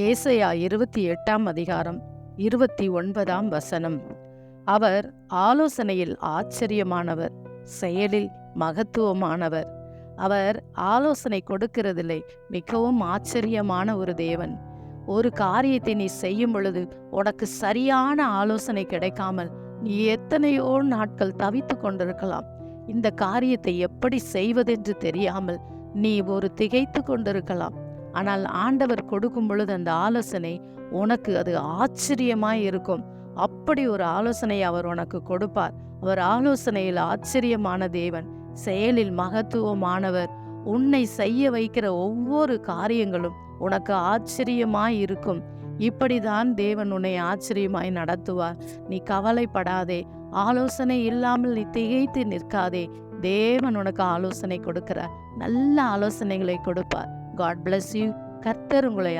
ஏசாயா 28ஆம் அதிகாரம் 29ஆம் வசனம். அவர் ஆலோசனையில் ஆச்சரியமானவர், செயலில் மகத்துவமானவர். அவர் ஆலோசனை கொடுக்கிறதில்லை, மிகவும் ஆச்சரியமான ஒரு தேவன். ஒரு காரியத்தை நீ செய்யும் பொழுது உனக்கு சரியான ஆலோசனை கிடைக்காமல் நீ எத்தனையோ நாட்கள் தவித்து கொண்டிருக்கலாம். இந்த காரியத்தை எப்படி செய்வதென்று தெரியாமல் நீ திகைத்து கொண்டிருக்கலாம். ஆனால் ஆண்டவர் கொடுக்கும் பொழுது அந்த ஆலோசனை உனக்கு அது ஆச்சரியமாய் இருக்கும். அப்படி ஒரு ஆலோசனை அவர் உனக்கு கொடுப்பார். அவர் ஆலோசனையில் ஆச்சரியமான தேவன், செயலில் மகத்துவமானவர். உன்னை செய்ய வைக்கிற ஒவ்வொரு காரியங்களும் உனக்கு ஆச்சரியமாய் இருக்கும். இப்படிதான் தேவன் உன்னை ஆச்சரியமாய் நடத்துவார். நீ கவலைப்படாதே, ஆலோசனை இல்லாமல் நீ திகைத்து நிற்காதே. தேவன் உனக்கு ஆலோசனை கொடுக்கிறார், நல்ல ஆலோசனைகளை கொடுப்பார். God bless you. கர்த்தர் உங்களை